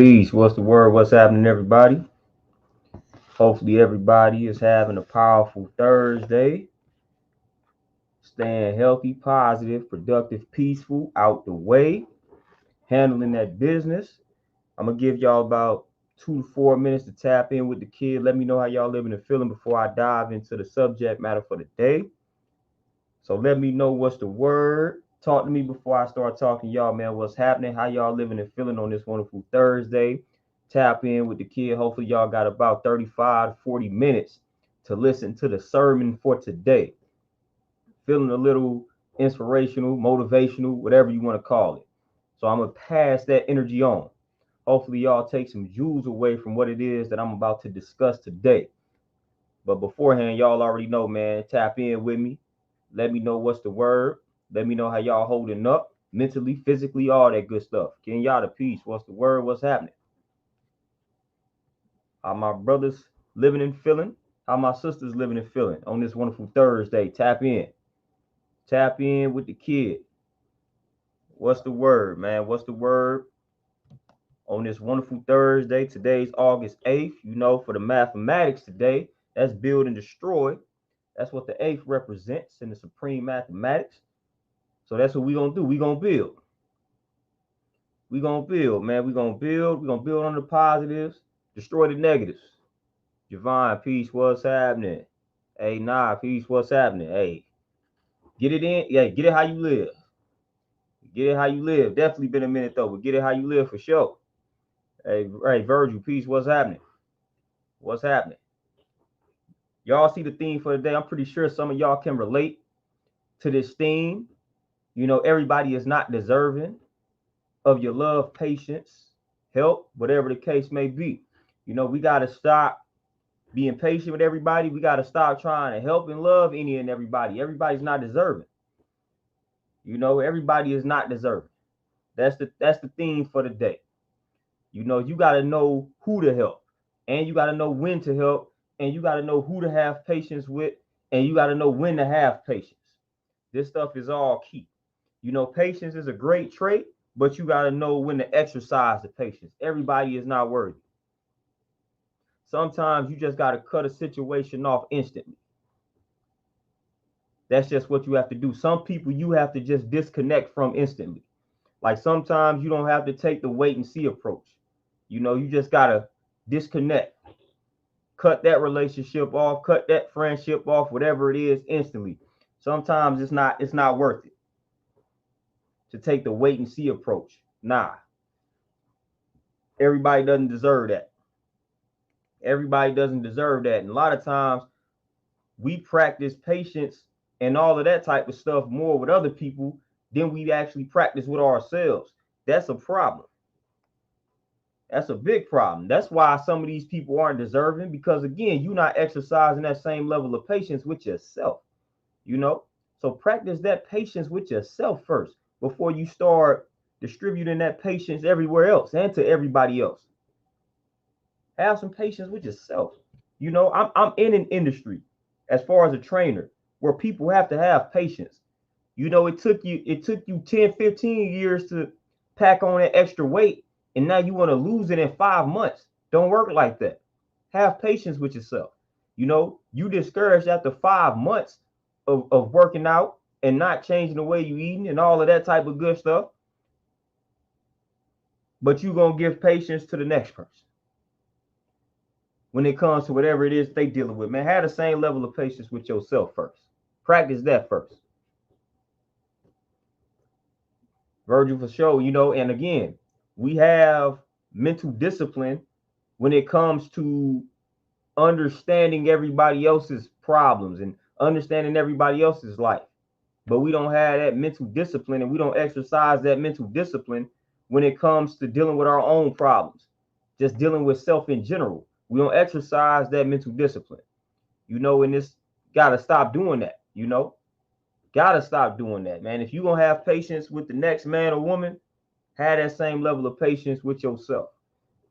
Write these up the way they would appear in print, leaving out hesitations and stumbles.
Peace. What's the word? What's happening, everybody? Hopefully, everybody is having a powerful Thursday. Staying healthy, positive, productive, peaceful, out the way, handling that business. I'm going to give y'all about 2 to 4 minutes to tap in with the kid. Let me know how y'all living and feeling before I dive into the subject matter for the day. So let me know what's the word. Talk to me before I start talking y'all, man. What's happening? How y'all living and feeling on this wonderful Thursday? Tap in with the kid. Hopefully y'all got about 35 to 40 minutes to listen to the sermon for today. Feeling a little inspirational, motivational, whatever you want to call it. So I'm going to pass that energy on. Hopefully y'all take some jewels away from what it is that I'm about to discuss today. But beforehand, y'all already know, man, tap in with me. Let me know what's the word. Let me know how y'all holding up mentally, physically, all that good stuff. Getting y'all the peace. What's the word? What's happening? How my brothers living and feeling? How my sisters living and feeling on this wonderful Thursday? Tap in. Tap in with the kid. What's the word, man? What's the word on this wonderful Thursday? Today's August 8th. You know, for the mathematics today, that's build and destroy. That's what the 8th represents in the supreme mathematics. So that's what we're going to do. We're going to build. We're going to build, man. We're going to build. We're going to build on the positives, destroy the negatives. Javon, peace, what's happening? Hey, nah, peace, what's happening? Hey, get it in. Yeah, get it how you live. Get it how you live. Definitely been a minute, though, but get it how you live for sure. Hey, Virgil, peace, what's happening? What's happening? Y'all see the theme for the day? I'm pretty sure some of y'all can relate to this theme. You know, everybody is not deserving of your love, patience, help, whatever the case may be. You know, we got to stop being patient with everybody. We got to stop trying to help and love any and everybody. Everybody's not deserving. You know, everybody is not deserving. That's the theme for the day. You know, you got to know who to help, and you got to know when to help, and you got to know who to have patience with, and you got to know when to have patience. This stuff is all key. You know, patience is a great trait, but you got to know when to exercise the patience. Everybody is not worthy. Sometimes you just got to cut a situation off instantly. That's just what you have to do. Some people you have to just disconnect from instantly. Like sometimes you don't have to take the wait and see approach. You know, you just got to disconnect. Cut that relationship off, cut that friendship off, whatever it is instantly. Sometimes it's not worth it to take the wait and see approach. Nah. Everybody doesn't deserve that. Everybody doesn't deserve that. And a lot of times we practice patience and all of that type of stuff more with other people than we actually practice with ourselves. That's a problem. That's a big problem. That's why some of these people aren't deserving, because again, you're not exercising that same level of patience with yourself. You know, so practice that patience with yourself first before you start distributing that patience everywhere else and to everybody else. Have some patience with yourself. You know, I'm in an industry as far as a trainer where people have to have patience. You know, it took you 10, 15 years to pack on that extra weight, and now you want to lose it in 5 months. Don't work like that. Have patience with yourself. You know, you discouraged after 5 months of working out and not changing the way you eating and all of that type of good stuff. But you're going to give patience to the next person when it comes to whatever it is they dealing with. Man, have the same level of patience with yourself first. Practice that first. Virgil, for sure, you know, and again, we have mental discipline when it comes to understanding everybody else's problems and understanding everybody else's life. But we don't have that mental discipline, and we don't exercise that mental discipline when it comes to dealing with our own problems, just dealing with self in general. We don't exercise that mental discipline, you know, and this got to stop doing that, you know. Gotta stop doing that, man. If you're gonna have patience with the next man or woman, have that same level of patience with yourself.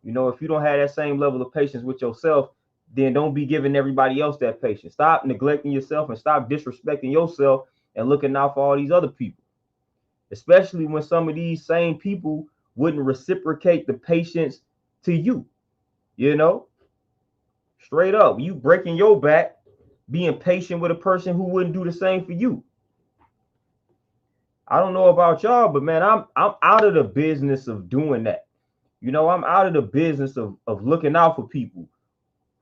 You know, if you don't have that same level of patience with yourself, then don't be giving everybody else that patience. Stop neglecting yourself and stop disrespecting yourself and looking out for all these other people. Especially when some of these same people wouldn't reciprocate the patience to you. You know, straight up, you breaking your back, being patient with a person who wouldn't do the same for you. I don't know about y'all, but man, I'm out of the business of doing that. You know, I'm out of the business of looking out for people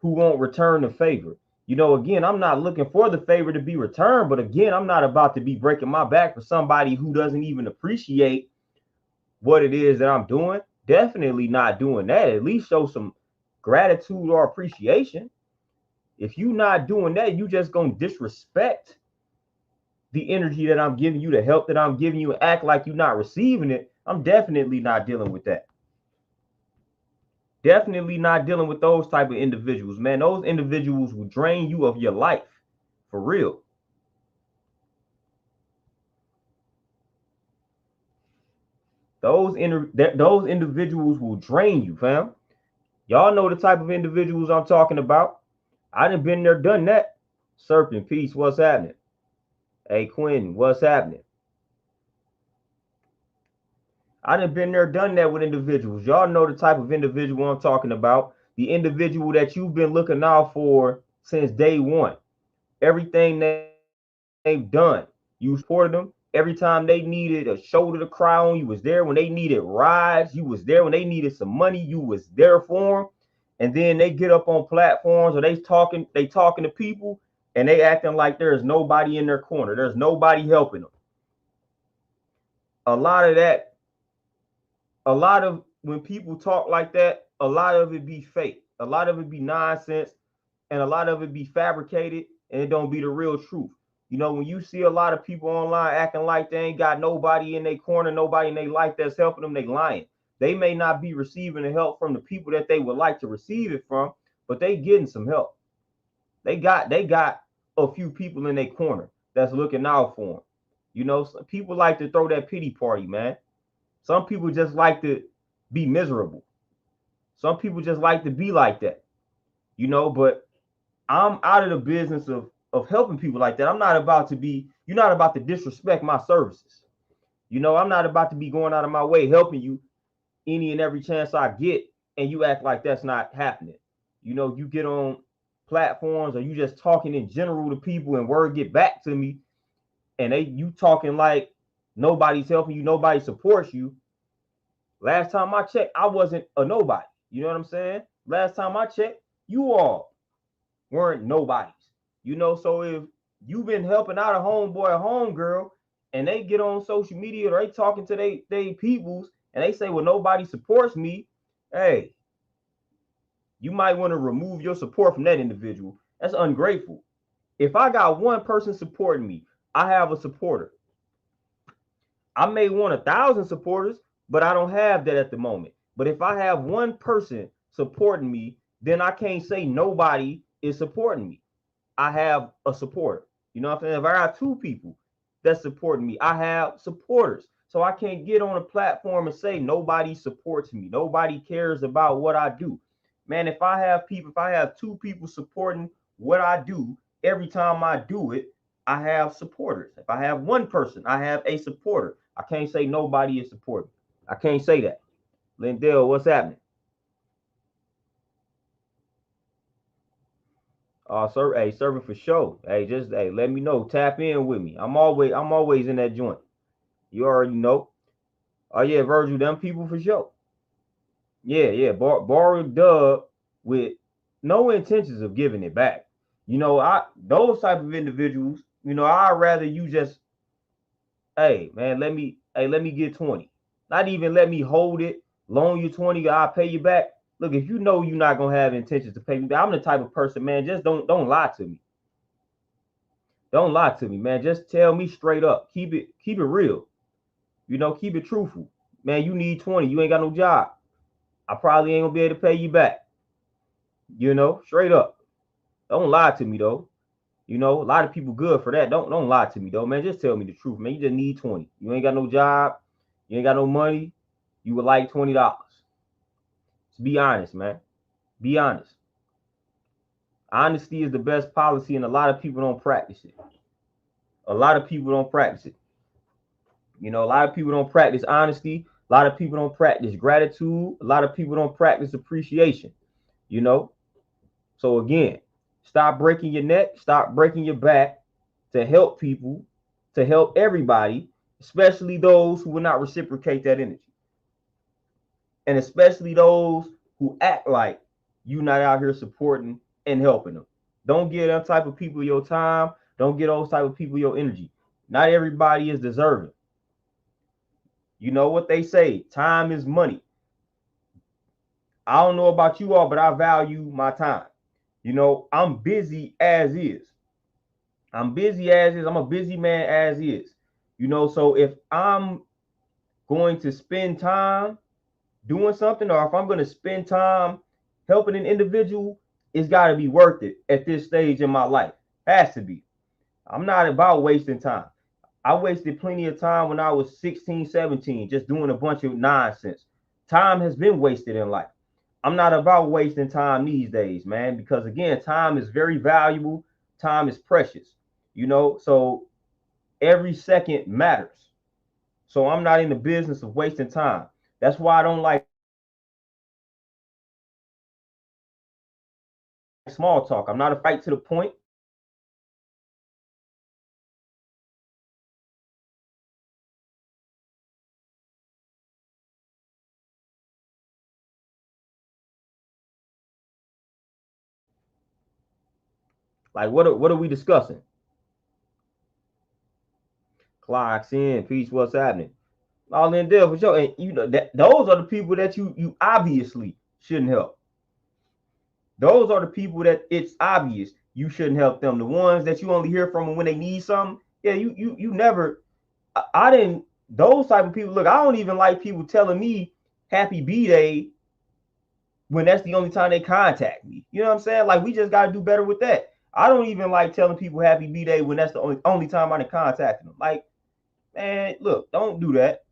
who won't return the favor. You know, again, I'm not looking for the favor to be returned, but again, I'm not about to be breaking my back for somebody who doesn't even appreciate what it is that I'm doing. Definitely not doing that. At least show some gratitude or appreciation. If you not doing that, you just gonna disrespect the energy that I'm giving you, the help that I'm giving you, and act like you're not receiving it. I'm definitely not dealing with that. Definitely not dealing with those type of individuals, man. Those individuals will drain you of your life, for real. Those individuals will drain you, fam. Y'all know the type of individuals I'm talking about. I done been there, done that. Serpent, peace, what's happening? Hey, Quinn, what's happening? I done been there, done that with individuals. Y'all know the type of individual I'm talking about. The individual that you've been looking out for since day one. Everything they've done, you supported them. Every time they needed a shoulder to cry on, you was there. When they needed rides, you was there. When they needed some money, you was there for them. And then they get up on platforms or they talking to people and they acting like there's nobody in their corner. There's nobody helping them. A lot of that, a lot of when people talk like that, a lot of it be fake. A lot of it be nonsense and a lot of it be fabricated and it don't be the real truth. You know, when you see a lot of people online acting like they ain't got nobody in their corner, nobody in their life that's helping them, they lying. They may not be receiving the help from the people that they would like to receive it from, but they getting some help. They got a few people in their corner that's looking out for them. You know, people like to throw that pity party, man. Some people just like to be miserable. Some people just like to be like that. You know, but I'm out of the business of helping people like that. I'm not about to be, you're not about to disrespect my services. You know, I'm not about to be going out of my way helping you any and every chance I get, and you act like that's not happening. You know, you get on platforms or you just talking in general to people and word get back to me and you talking like nobody's helping you, nobody supports you. Last time I checked, I wasn't a nobody. You know what I'm saying? Last time I checked, you all weren't nobodies. You know, so if you've been helping out a homeboy or homegirl and they get on social media or they talking to they peoples and they say, well, nobody supports me, hey, you might want to remove your support from that individual. That's ungrateful. If I got one person supporting me, I have a supporter. I may want 1,000 supporters, but I don't have that at the moment. But if I have one person supporting me, then I can't say nobody is supporting me. I have a supporter. You know what I'm saying? If I got two people that's supporting me, I have supporters. So I can't get on a platform and say nobody supports me. Nobody cares about what I do. Man, if I have two people supporting what I do, every time I do it, I have supporters. If I have one person, I have a supporter. I can't say nobody is supporting. I can't say that. Lindell, what's happening? Sir, hey, serving for show. Hey, just hey, let me know. Tap in with me. I'm always in that joint. You already know. Oh yeah, Virgil, them people for sure. Yeah, yeah. Borrowed dub with no intentions of giving it back. You know, I those type of individuals. You know, I'd rather you just, hey man, let me get 20. Not even let me hold it, loan you 20, I'll pay you back. Look, if you know you're not gonna have intentions to pay me back, I'm the type of person, man. Just don't lie to me. Don't lie to me, man. Just tell me straight up. Keep it real. You know, keep it truthful. Man, you need 20. You ain't got no job. I probably ain't gonna be able to pay you back. You know, straight up. Don't lie to me though. You know, a lot of people good for that. Don't lie to me though, man. Just tell me the truth, man. You just need 20. You ain't got no job. You ain't got no money. You would like $20. Just be honest, man. Be honest. Honesty is the best policy, and a lot of people don't practice it. A lot of people don't practice it. You know, a lot of people don't practice honesty. A lot of people don't practice gratitude. A lot of people don't practice appreciation, you know? So again, stop breaking your neck, stop breaking your back to help people, to help everybody, especially those who will not reciprocate that energy. And especially those who act like you not out here supporting and helping them. Don't give them type of people your time. Don't get those type of people your energy. Not everybody is deserving. You know what they say, time is money. I don't know about you all, but I value my time. You know, I'm busy as is. I'm busy as is. I'm a busy man as is. You know, so if I'm going to spend time doing something, or if I'm going to spend time helping an individual, it's got to be worth it at this stage in my life. Has to be. I'm not about wasting time. I wasted plenty of time when I was 16, 17, just doing a bunch of nonsense. Time has been wasted in life. I'm not about wasting time these days, man, because again, time is very valuable. Time is precious, you know, so every second matters. So I'm not in the business of wasting time. That's why I don't like small talk. I'm not a fight to the point. Like, what are we discussing? Clocks in, peace, what's happening? All in there for sure. And you know that those are the people that you obviously shouldn't help. Those are the people that it's obvious you shouldn't help them. The ones that you only hear from when they need something. Yeah, you never. I didn't. Those type of people. Look, I don't even like people telling me happy B-Day when that's the only time they contact me. You know what I'm saying? Like we just got to do better with that. I don't even like telling people happy B-Day when that's the only time I contact them. Like, man, look, don't do that.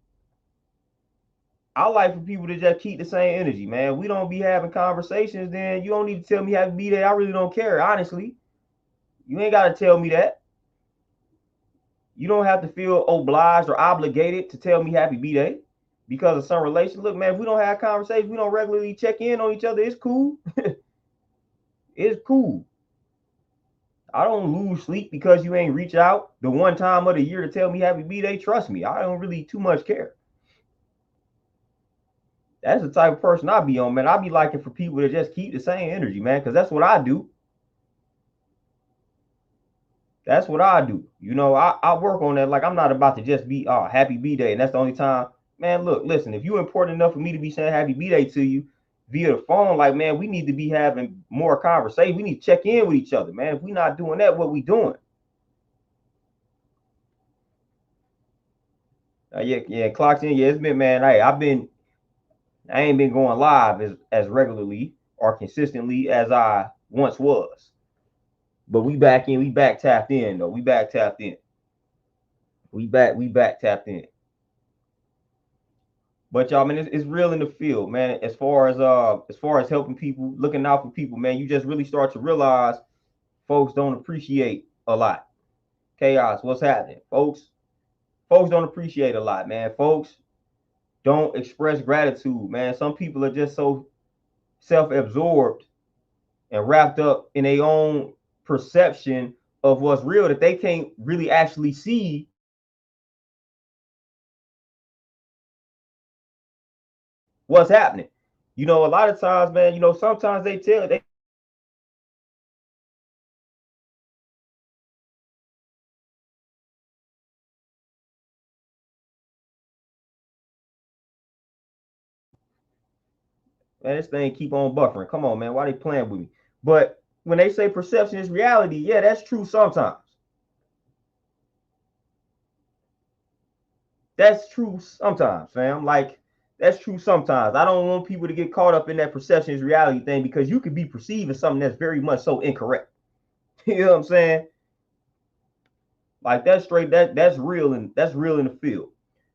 I like for people to just keep the same energy, man. We don't be having conversations, then you don't need to tell me happy B-Day. I really don't care, honestly. You ain't got to tell me that. You don't have to feel obliged or obligated to tell me happy B-Day because of some relation. Look, man, if we don't have conversations, we don't regularly check in on each other. It's cool. It's cool. I don't lose sleep because you ain't reach out the one time of the year to tell me happy B-Day. Trust me, I don't really too much care. That's the type of person I be on, man. I be liking for people to just keep the same energy, man, because that's what I do. That's what I do. You know, I work on that. Like I'm not about to just be happy B-Day, and that's the only time. Man, look, listen, if you're important enough for me to be saying happy B-Day to you via the phone, like man, we need to be having more conversation. We need to check in with each other, man. If we're not doing that, what we doing? Yeah, clocks in. Yeah, it's been, man. Hey, I ain't been going live as regularly or consistently as I once was. But we back in, we back tapped in though. We back tapped in. We back tapped in. But y'all, man, it's real in the field, man. As far as helping people, looking out for people, man, you just really start to realize folks don't appreciate a lot. Chaos, what's happening? Folks don't appreciate a lot, man. Folks don't express gratitude, man. Some people are just so self-absorbed and wrapped up in their own perception of what's real that they can't really actually see what's happening. You know, a lot of times, man, you know, sometimes they man, this thing keep on buffering. Come on, man, why they playing with me? But when they say perception is reality, yeah, that's true sometimes. That's true sometimes, fam. Like that's true sometimes. I don't want people to get caught up in that perception is reality thing because you could be perceiving something that's very much so incorrect. You know what I'm saying? Like that's straight. That's real and that's real in the field.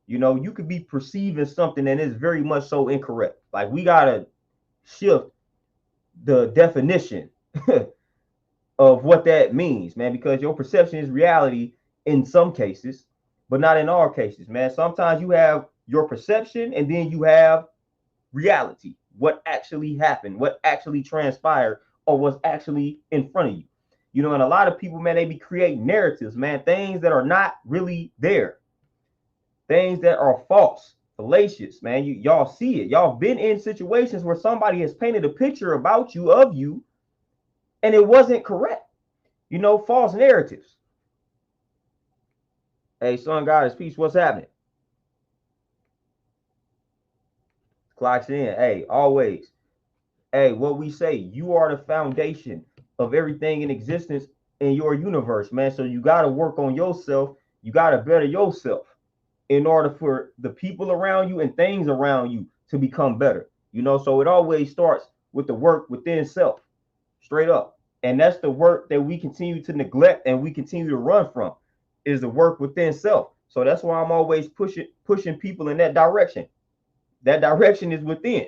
You know, you could be perceiving something that is very much so incorrect. Like we gotta shift the definition of what that means, man, because your perception is reality in some cases, but not in all cases, man. Sometimes your perception, and then you have reality, what actually happened, what actually transpired, or what's actually in front of you. You know, and a lot of people, man, they be creating narratives, man, things that are not really there, things that are false, fallacious, man. Y'all see it. Y'all been in situations where somebody has painted a picture about you, of you, and it wasn't correct. You know, false narratives. Hey, son, God is peace. What's happening? Clocks in. Hey, always. Hey, what we say, you are the foundation of everything in existence in your universe, man. So you got to work on yourself. You got to better yourself in order for the people around you and things around you to become better. You know, so it always starts with the work within self, straight up. And that's the work that we continue to neglect and we continue to run from, is the work within self. So that's why I'm always pushing people in that direction. That direction is within.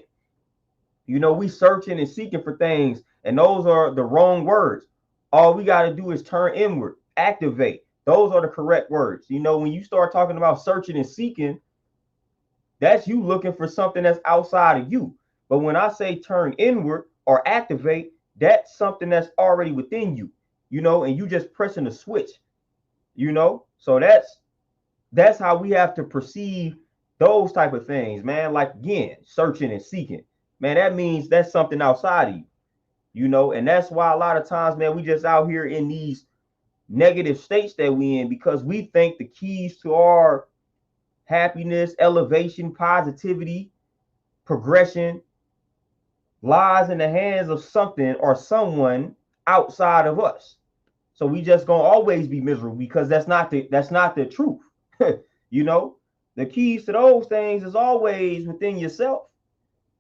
You know, we searching and seeking for things, and those are the wrong words. All we got to do is turn inward, activate. Those are the correct words. You know, when you start talking about searching and seeking, that's you looking for something that's outside of you. But when I say turn inward or activate, that's something that's already within you, you know, and you just pressing the switch, you know. So that's how we have to perceive those type of things, man. Like, again, searching and seeking, man, that means that's something outside of you, you know. And that's why a lot of times, man, we just out here in these negative states that we in, because we think the keys to our happiness, elevation, positivity, progression lies in the hands of something or someone outside of us. So we just gonna always be miserable, because that's not the truth. You know, the keys to those things is always within yourself.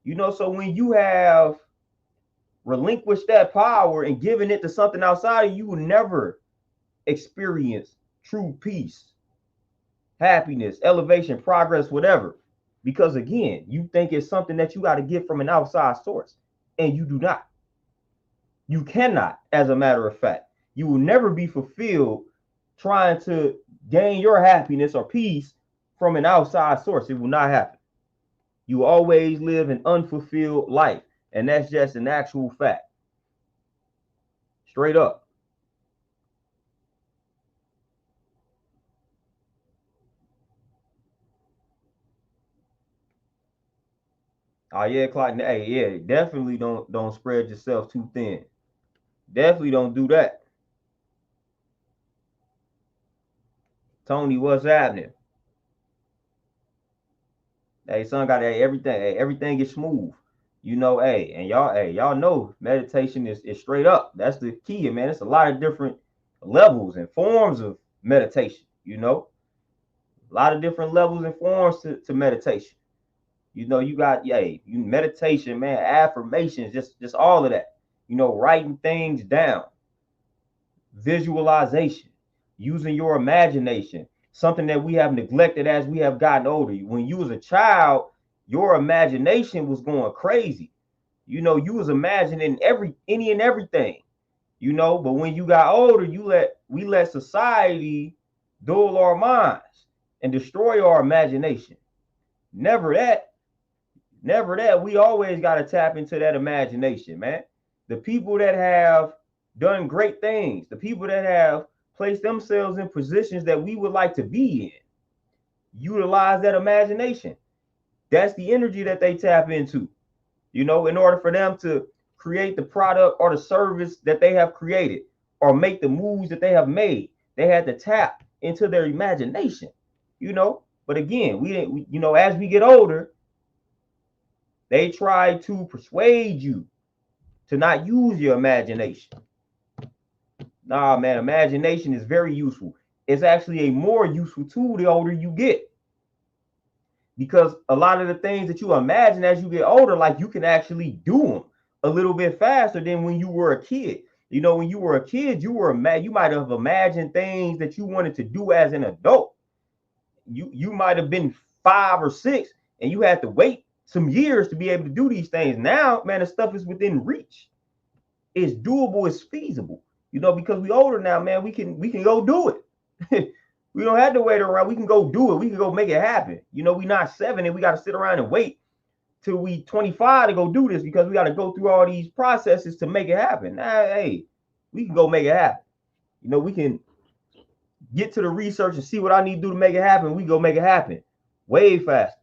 You know, so when you have relinquished that power and given it to something outside of you, will never experience true peace, happiness, elevation, progress, whatever. Because again, you think it's something that you got to get from an outside source, and you do not. You cannot, as a matter of fact. You will never be fulfilled trying to gain your happiness or peace from an outside source. It will not happen. You always live an unfulfilled life, and that's just an actual fact. Straight up. Oh yeah, Clyde. Hey, yeah, definitely don't spread yourself too thin. Definitely don't do that. Tony, what's happening? Hey, son, got everything. Hey, everything is smooth. You know, y'all know meditation is straight up. That's the key, man. It's a lot of different levels and forms of meditation. You know, a lot of different levels and forms to meditation. You know, you got you meditation, man, affirmations, just all of that. You know, writing things down, visualization, using your imagination, something that we have neglected as we have gotten older. When you was a child, your imagination was going crazy. You know, you was imagining any and everything, you know, but when you got older, we let society dull our minds and destroy our imagination. Never that. Never that. We always got to tap into that imagination, man. The people that have done great things, the people that have placed themselves in positions that we would like to be in, utilize that imagination. That's the energy that they tap into, you know, in order for them to create the product or the service that they have created or make the moves that they have made. They had to tap into their imagination, you know. But again, you know, as we get older, they try to persuade you to not use your imagination. Nah, man, imagination is very useful. It's actually a more useful tool the older you get. Because a lot of the things that you imagine as you get older, like, you can actually do them a little bit faster than when you were a kid. You know, when you were a kid, you might have imagined things that you wanted to do as an adult. You might have been 5 or 6 and you had to wait some years to be able to do these things. Now, man, the stuff is within reach. It's doable, it's feasible. You know, because we older now, man, we can go do it. We don't have to wait around. We can go do it. We can go make it happen. You know, we not 7 and we got to sit around and wait till we 25 to go do this because we got to go through all these processes to make it happen. Hey, we can go make it happen. You know, we can get to the research and see what I need to do to make it happen. We go make it happen way faster.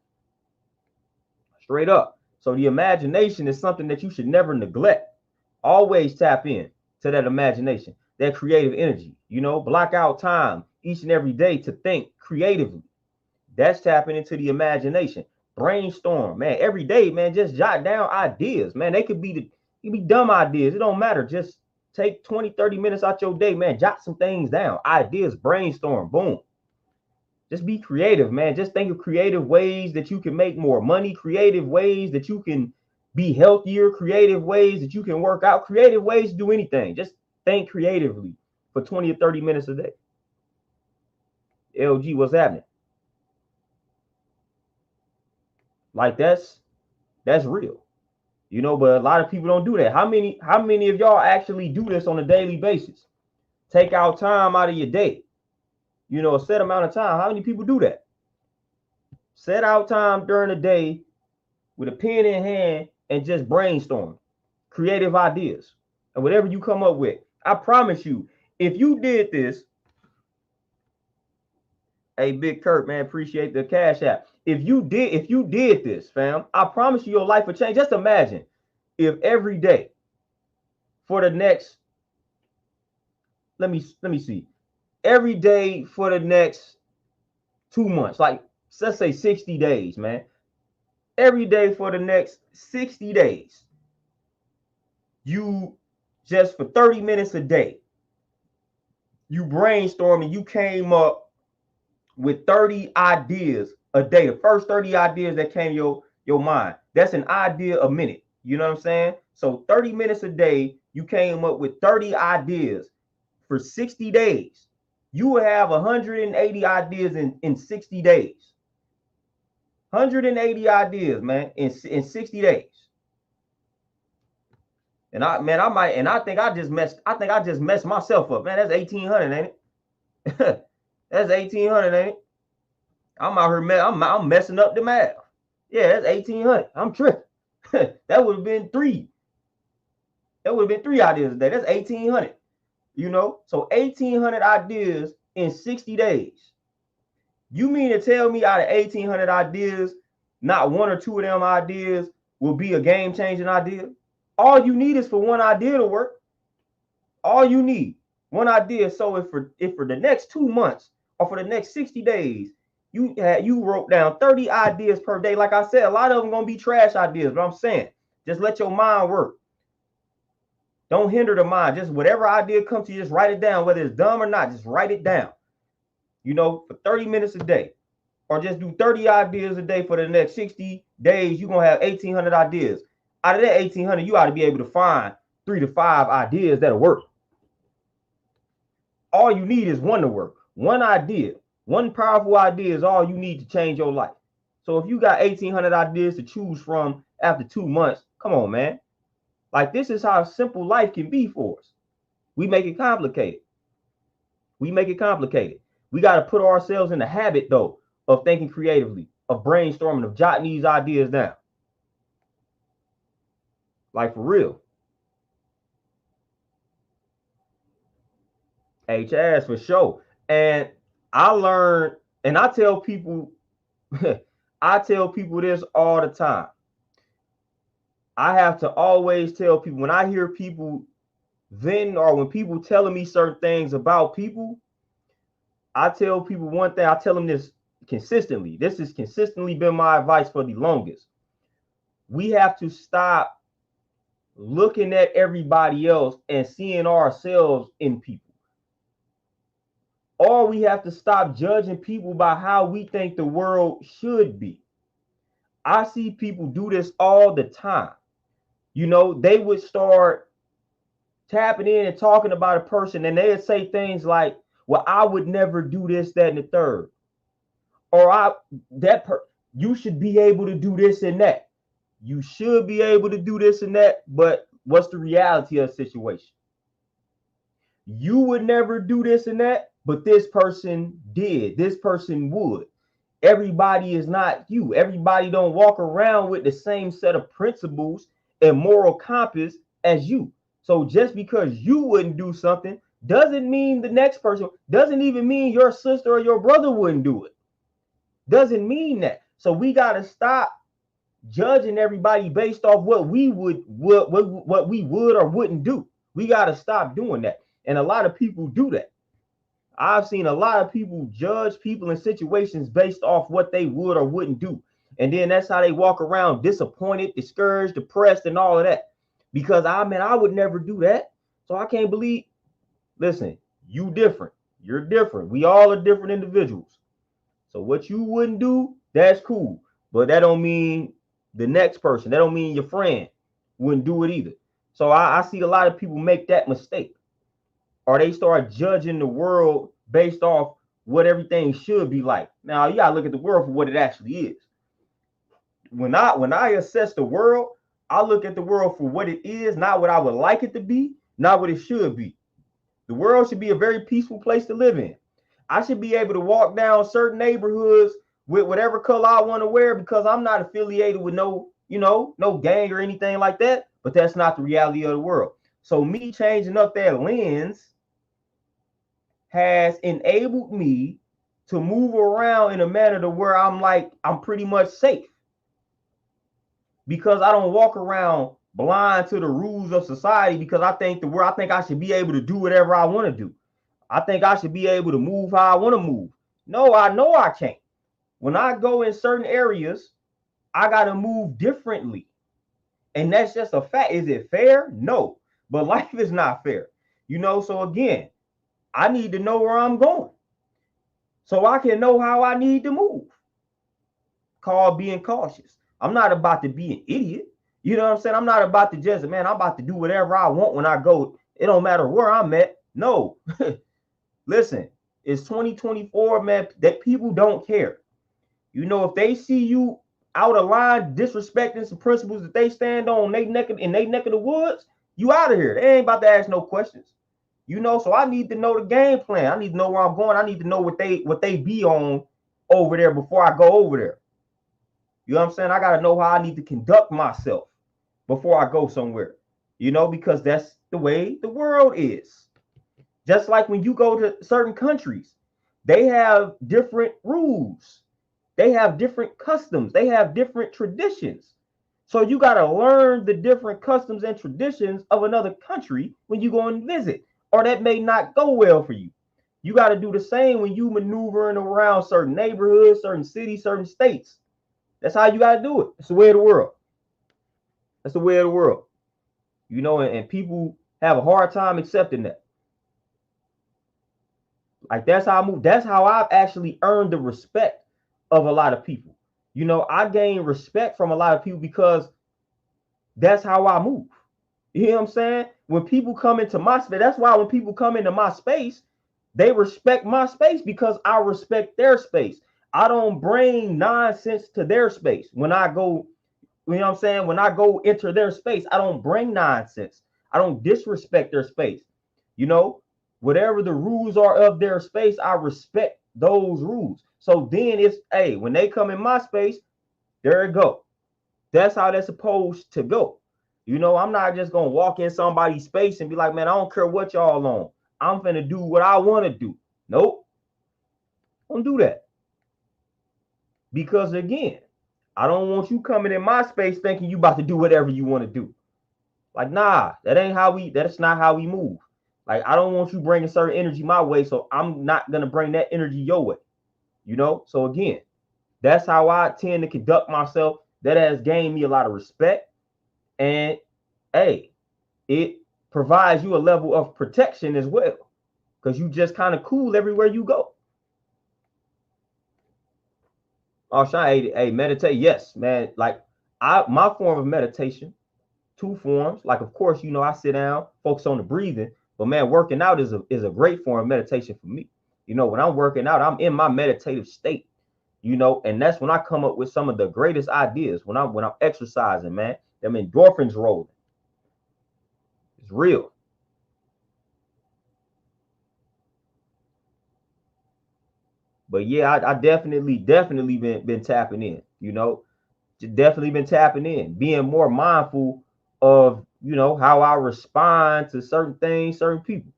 Straight up. So the imagination is something that you should never neglect. Always tap in to that imagination, that creative energy. You know, block out time each and every day to think creatively. That's tapping into the imagination. Brainstorm, man, every day, man. Just jot down ideas, man. They could be dumb ideas. It don't matter. Just take 20, 30 minutes out your day, man. Jot some things down. Ideas, brainstorm, boom. Just be creative, man. Just think of creative ways that you can make more money, creative ways that you can be healthier, creative ways that you can work out, creative ways to do anything. Just think creatively for 20 or 30 minutes a day. LG, what's happening? Like that's real. You know, but a lot of people don't do that. How many of y'all actually do this on a daily basis? Take out time out of your day. You know, a set amount of time. How many people do that? Set out time during the day with a pen in hand and just brainstorm creative ideas and whatever you come up with. I promise you, if you did this, hey, Big Kurt, man, appreciate the cash app. If you did this, fam, I promise you your life would change. Just imagine if every day for the next, let me see, every day for the next 2 months, like let's say 60 days, man. Every day for the next 60 days, you just for 30 minutes a day, you brainstorm and you came up with 30 ideas a day. The first 30 ideas that came your mind. That's an idea a minute. You know what I'm saying? So 30 minutes a day, you came up with 30 ideas for 60 days. You will have 180 ideas in 60 days. 180 ideas, man, in 60 days. And I think I just messed myself up, man. That's 1,800, ain't it? That's 1,800, ain't it? I'm out here, I'm messing up the math. Yeah, that's 1,800. I'm tripping. That would have been 3. That would have been 3 ideas a day. That's 1,800. You know, so 1,800 ideas in 60 days. You mean to tell me out of 1,800 ideas, not 1 or 2 of them ideas will be a game-changing idea? All you need is for one idea to work. All you need, one idea. So if for the next 2 months or for the next 60 days, you wrote down 30 ideas per day. Like I said, a lot of them gonna be trash ideas, but I'm saying, just let your mind work. Don't hinder the mind. Just whatever idea comes to you, just write it down, whether it's dumb or not, just write it down. You know, for 30 minutes a day, or just do 30 ideas a day for the next 60 days, you're gonna have 1,800 ideas. Out of that 1,800, you ought to be able to find 3 to 5 ideas that'll work. All you need is one to work. One idea, one powerful idea is all you need to change your life. So if you got 1,800 ideas to choose from after 2 months, come on, man. Like, this is how simple life can be for us. We make it complicated. We make it complicated. We got to put ourselves in the habit, though, of thinking creatively, of brainstorming, of jotting these ideas down. Like, for real. Chaz, for sure. And I learned, and I tell people, I tell people this all the time. I have to always tell people, when I hear people venting or when people telling me certain things about people, I tell people one thing. I tell them this consistently. This has consistently been my advice for the longest. We have to stop looking at everybody else and seeing ourselves in people. Or we have to stop judging people by how we think the world should be. I see people do this all the time. You know, they would start tapping in and talking about a person, and they'd say things like, well, I would never do this, that, and the third. Or you should be able to do this and that. You should be able to do this and that, but what's the reality of the situation? You would never do this and that, but this person did, this person would. Everybody is not you. Everybody don't walk around with the same set of principles and moral compass as you. So just because you wouldn't do something doesn't mean the next person, doesn't even mean your sister or your brother wouldn't do it. Doesn't mean that. So we got to stop judging everybody based off what we would or wouldn't do. We got to stop doing that. And a lot of people do that. I've seen a lot of people judge people in situations based off what they would or wouldn't do. And then that's how they walk around disappointed, discouraged, depressed, and all of that. Because I would never do that. So I can't believe. Listen, you different. You're different. We all are different individuals. So what you wouldn't do, that's cool. But that don't mean the next person, that don't mean your friend wouldn't do it either. So I see a lot of people make that mistake. Or they start judging the world based off what everything should be like. Now you gotta look at the world for what it actually is. When I assess the world, I look at the world for what it is, not what I would like it to be, not what it should be. The world should be a very peaceful place to live in. I should be able to walk down certain neighborhoods with whatever color I want to wear because I'm not affiliated with no gang or anything like that. But that's not the reality of the world. So me changing up that lens has enabled me to move around in a manner to where I'm pretty much safe. Because I don't walk around blind to the rules of society because I think I should be able to do whatever I want to do. I think I should be able to move how I want to move. No, I know I can't. When I go in certain areas, I got to move differently. And that's just a fact. Is it fair? No. But life is not fair. So again, I need to know where I'm going so I can know how I need to move. Called being cautious. I'm not about to be an idiot. You know what I'm saying? I'm not about to just, I'm about to do whatever I want when I go. It don't matter where I'm at. No. Listen, it's 2024, man, that people don't care. If they see you out of line, disrespecting some principles that they stand on in they neck of the woods, you out of here. They ain't about to ask no questions. So I need to know the game plan. I need to know where I'm going. I need to know what they be on over there before I go over there. You know what I'm saying? I got to know how I need to conduct myself before I go somewhere, because that's the way the world is. Just like when you go to certain countries, they have different rules. They have different customs. They have different traditions. So you got to learn the different customs and traditions of another country when you go and visit, or that may not go well for you. You got to do the same when you maneuvering around certain neighborhoods, certain cities, certain states. That's how you got to do it. It's the way of the world. That's the way of the world. And people have a hard time accepting that. Like, that's how I move. That's how I've actually earned the respect of a lot of people. I gain respect from a lot of people because that's how I move. You know what I'm saying? When people come into my space, that's why when people come into my space, they respect my space because I respect their space. I don't bring nonsense to their space. When I go, when I go enter their space, I don't bring nonsense. I don't disrespect their space. Whatever the rules are of their space, I respect those rules. So then when they come in my space, there it go. That's how that's supposed to go. I'm not just going to walk in somebody's space and be like, man, I don't care what y'all on. I'm finna do what I want to do. Nope. Don't do that. Because again, I don't want you coming in my space thinking you about to do whatever you want to do. Like, nah, that's not how we move. Like, I don't want you bringing certain energy my way, so I'm not going to bring that energy your way. So again, that's how I tend to conduct myself. That has gained me a lot of respect. And it provides you a level of protection as well, because you just kind of cool everywhere you go. Oh, Shine, hey, meditate. Yes, man. Like, my form of meditation, two forms. Like, of course, I sit down, focus on the breathing. But man, working out is a great form of meditation for me. When I'm working out, I'm in my meditative state. And that's when I come up with some of the greatest ideas. When I'm exercising, man, them endorphins rolling. It's real. But yeah, I definitely been tapping in, you know, definitely been tapping in, being more mindful of, you know, how I respond to certain things, certain people.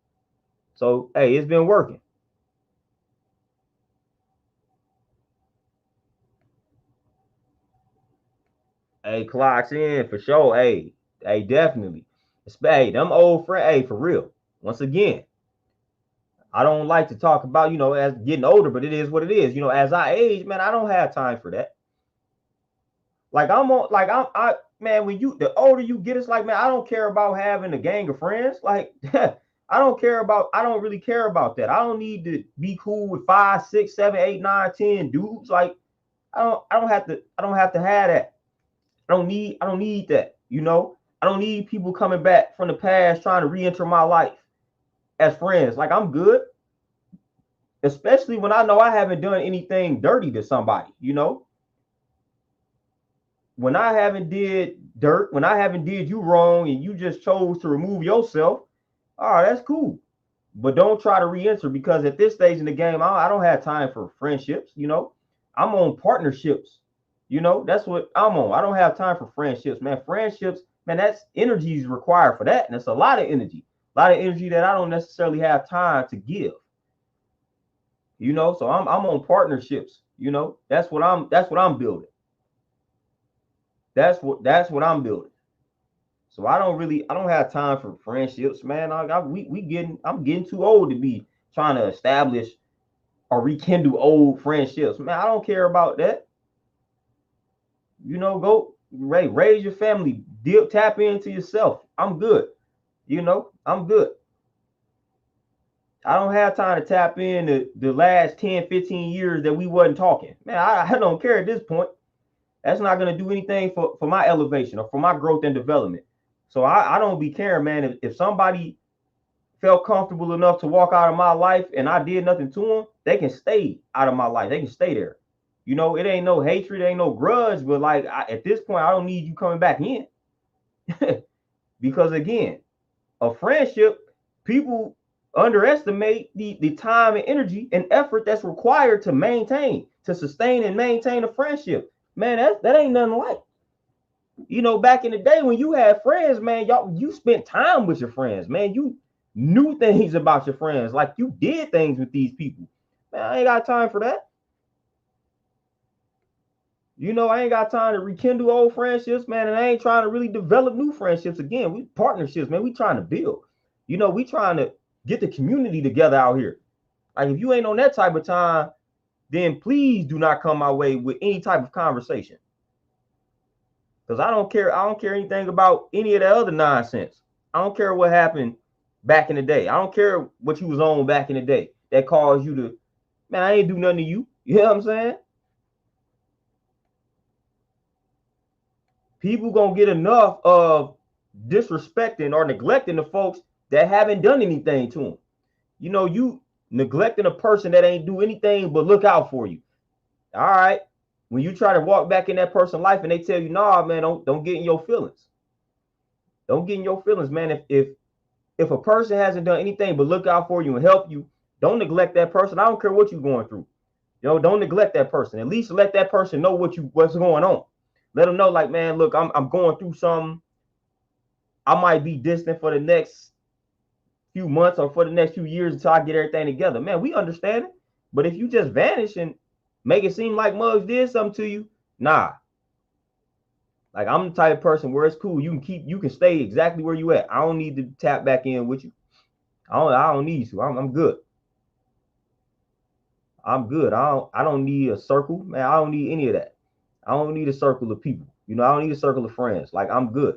So hey, it's been working. Hey, clocks in for sure. Hey, definitely. Hey, them old friends. Hey, for real. Once again, I don't like to talk about, you know, as getting older, but it is what it is. You know, as I age, man, I don't have time for that. Like I'm on, like I man, when you the older you get, it's like, man, I don't care about having a gang of friends. Like I don't care about, I don't really care about that. I don't need to be cool with 5, 6, 7, 8, 9, 10 dudes. Like I don't have to have that. I don't need that. You know, I don't need people coming back from the past trying to re-enter my life as friends. Like I'm good, especially when I know I haven't done anything dirty to somebody. You know, when I haven't did dirt, when I haven't did you wrong, and you just chose to remove yourself, all right, that's cool. But don't try to re-enter, because at this stage in the game, I don't have time for friendships. You know, I'm on partnerships. You know, that's what I'm on. I don't have time for friendships, man. Friendships, man, that's energy is required for that, and it's a lot of energy that I don't necessarily have time to give. You know, so I'm on partnerships. You know, that's what I'm building. That's what I'm building. So I don't have time for friendships, man. We getting I'm getting too old to be trying to establish or rekindle old friendships. Man, I don't care about that. You know, go raise your family, tap into yourself. I'm good. You know, I'm good. I don't have time to tap in the last 10, 15 years that we wasn't talking. Man, I don't care at this point. That's not going to do anything for my elevation or for my growth and development. So I don't be caring, man. If somebody felt comfortable enough to walk out of my life and I did nothing to them, they can stay out of my life. They can stay there. You know, it ain't no hatred, it ain't no grudge, but like at this point, I don't need you coming back in. Because again, a friendship, people underestimate the time and energy and effort that's required to maintain, to sustain and maintain a friendship. Man, that ain't nothing like. You know, back in the day when you had friends, man, y'all you spent time with your friends, man. You knew things about your friends, like you did things with these people. Man, I ain't got time for that. You know, I ain't got time to rekindle old friendships, man, and I ain't trying to really develop new friendships again. We partnerships, man. We trying to build. You know, we trying to get the community together out here. Like if you ain't on that type of time, then please do not come my way with any type of conversation. Because I don't care anything about any of that other nonsense. I don't care what happened back in the day. I don't care what you was on back in the day that caused you to, man, I ain't do nothing to you. You know what I'm saying? People gonna get enough of disrespecting or neglecting the folks that haven't done anything to them. You know, you neglecting a person that ain't do anything but look out for you. All right. When you try to walk back in that person's life and they tell you, nah, man, don't get in your feelings. Don't get in your feelings, man. If a person hasn't done anything but look out for you and help you, don't neglect that person. I don't care what you're going through. You know, don't neglect that person. At least let that person know what's going on. Let them know, like, man, look, I'm going through something. I might be distant for the next few months or for the next few years until I get everything together. Man, we understand it. But if you just vanish and make it seem like Muggs did something to you, nah. Like I'm the type of person where it's cool. You can stay exactly where you at. I don't need to tap back in with you. I don't need to. I'm good. I'm good. I don't need a circle, man. I don't need any of that. I don't need a circle of people. You know, I don't need a circle of friends. Like I'm good.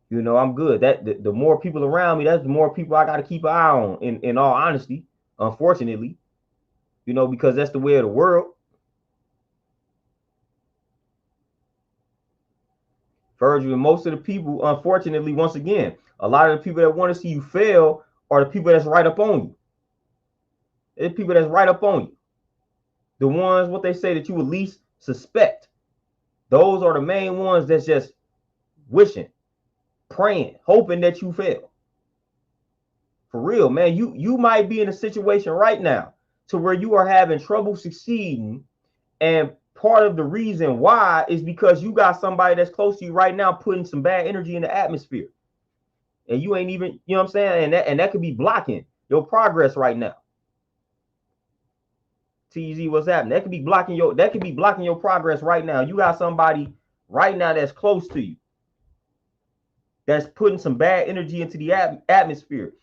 You know, I'm good. That the more people around me, that's the more people I got to keep an eye on. In all honesty, unfortunately, you know, because that's the way of the world. Virgil, and most of the people, unfortunately, once again, a lot of the people that want to see you fail are the people that's right up on you. It's people that's right up on you. The ones, what they say, that you would least suspect. Those are the main ones that's just wishing, praying, hoping that you fail. For real, man. You might be in a situation right now to where you are having trouble succeeding. And part of the reason why is because you got somebody that's close to you right now putting some bad energy in the atmosphere. And you ain't even, you know what I'm saying? And that could be blocking your progress right now. TZ, what's happening? That could be blocking your progress right now. You got somebody right now that's close to you that's putting some bad energy into the atmosphere.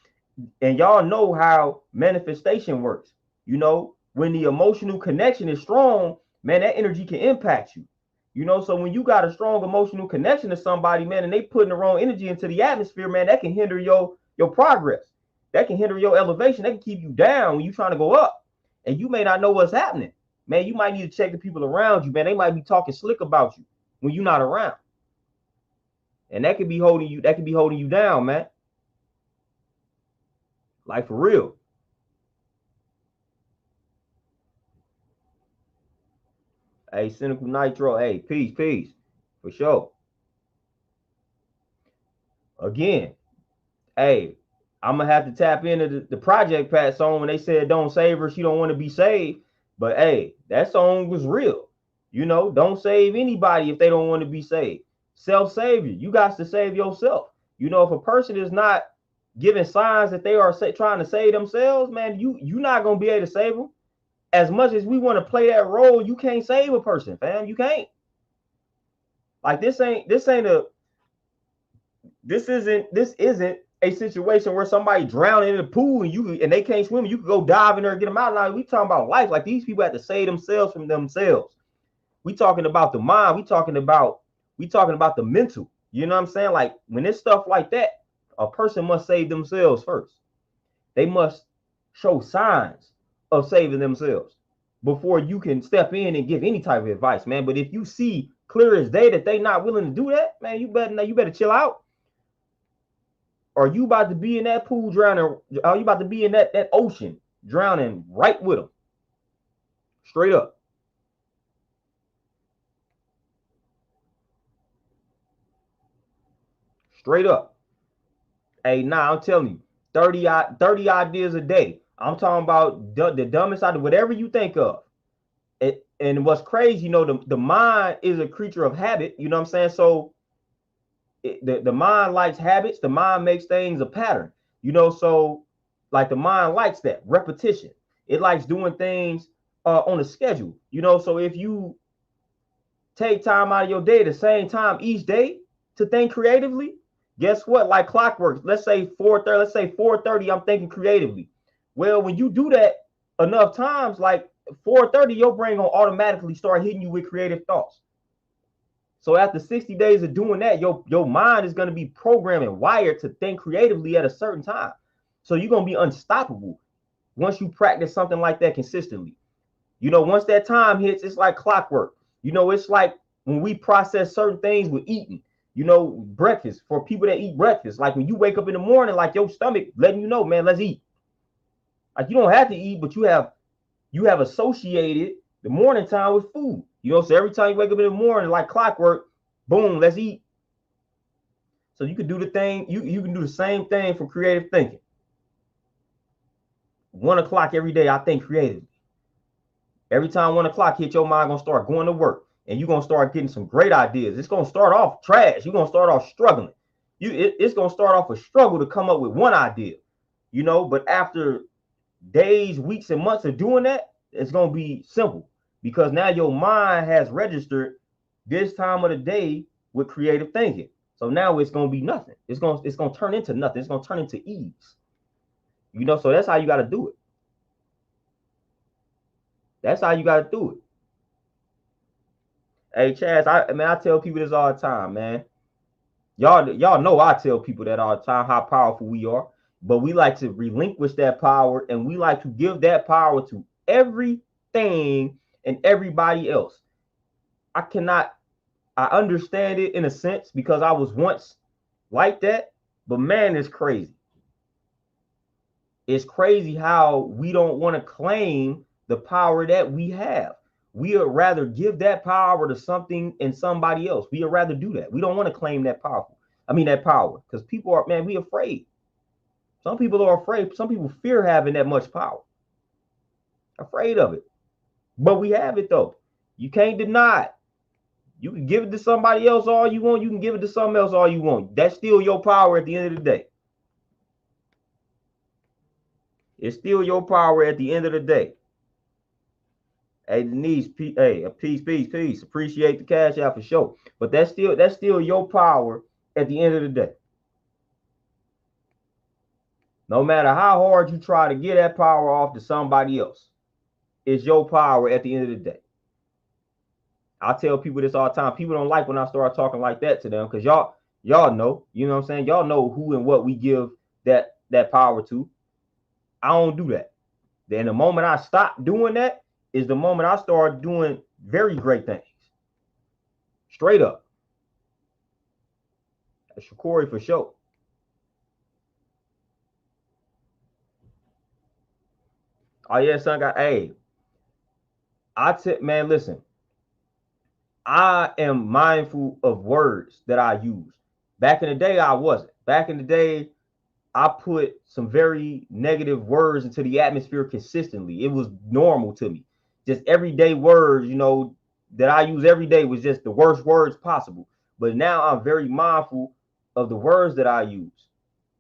And y'all know how manifestation works. You know, when the emotional connection is strong, man, that energy can impact you. You know, so when you got a strong emotional connection to somebody, man, and they putting the wrong energy into the atmosphere, man, that can hinder your progress. That can hinder your elevation. That can keep you down when you're trying to go up. And you may not know what's happening. Man, you might need to check the people around you, man. They might be talking slick about you when you're not around. And that could be holding you down, man. Like for real. Hey, Cynical Nitro. Hey, peace. For sure. Again, hey, I'm gonna have to tap into the Project Pat song when they said don't save her, she don't want to be saved. But hey, that song was real. You know, don't save anybody if they don't want to be saved. Self-savior. You got to save yourself. You know, if a person is not giving signs that they are trying to save themselves, man, you're not gonna be able to save them. As much as we want to play that role, you can't save a person, fam. You can't. Like this isn't a situation where somebody drowning in the pool and they can't swim. You could go dive in there and get them out. Now we talking about life. Like these people have to save themselves from themselves. We talking about the mind. We talking about the mental. You know what I'm saying? Like when it's stuff like that, a person must save themselves first. They must show signs of saving themselves before you can step in and give any type of advice, man. But if you see clear as day that they not willing to do that, man, you better chill out. Are you about to be in that pool drowning? Are you about to be in that ocean drowning right with them? Straight up. Straight up. Hey, nah, I'm telling you, 30 ideas a day. I'm talking about the dumbest idea, whatever you think of. And what's crazy, you know, the mind is a creature of habit. You know what I'm saying? So the mind likes habits. The mind makes things a pattern. You know, so like the mind likes that repetition. It likes doing things on a schedule. You know, so if you take time out of your day at the same time each day to think creatively, guess what? Like clockwork. Let's say 4:30. Let's say 4:30. I'm thinking creatively. Well, when you do that enough times, like 4:30, your brain gonna automatically start hitting you with creative thoughts. So after 60 days of doing that, your mind is gonna be programmed and wired to think creatively at a certain time. So you're gonna be unstoppable once you practice something like that consistently. You know, once that time hits, it's like clockwork. You know, it's like when we process certain things with eating. You know, breakfast for people that eat breakfast. Like when you wake up in the morning, like your stomach letting you know, man, let's eat. Like you don't have to eat, but you have associated the morning time with food. You know, so every time you wake up in the morning, like clockwork, boom, let's eat. So you can do the thing, you can do the same thing for creative thinking. 1 o'clock every day, I think creatively. Every time 1 o'clock hit, your mind gonna start going to work, and you're gonna start getting some great ideas. It's gonna start off trash. You're gonna start off struggling. It's gonna start off a struggle to come up with one idea, you know. But after days, weeks, and months of doing that, it's gonna be simple because now your mind has registered this time of the day with creative thinking. So now it's gonna be nothing. It's gonna turn into nothing. It's gonna turn into ease. You know, so that's how you gotta do it. That's how you gotta do it. Hey, Chaz, I tell people this all the time, man. Y'all know I tell people that all the time how powerful we are, but we like to relinquish that power and we like to give that power to everything and everybody else. I understand it in a sense because I was once like that, but man, it's crazy. It's crazy how we don't want to claim the power that we have. We would rather give that power to something and somebody else. We would rather do that. We don't want to claim that power because people are, man, we afraid. Some people are afraid. Some people fear having that much power. Afraid of it. But we have it though. You can't deny it. You can give it to somebody else all you want. You can give it to something else all you want. That's still your power at the end of the day. It's still your power at the end of the day. Hey, Denise, hey, peace. Appreciate the cash out for sure. But that's still your power at the end of the day. No matter how hard you try to get that power off to somebody else, it's your power at the end of the day. I tell people this all the time. People don't like when I start talking like that to them because y'all know, you know what I'm saying? Y'all know who and what we give that power to. I don't do that. Then the moment I stop doing that is the moment I start doing very great things. Straight up. That's Shakori for sure. Oh yeah, son got hey. Man, listen. I am mindful of words that I use. Back in the day, I wasn't. Back in the day, I put some very negative words into the atmosphere consistently. It was normal to me. Just everyday words, you know, that I use every day was just the worst words possible. But now I'm very mindful of the words that I use.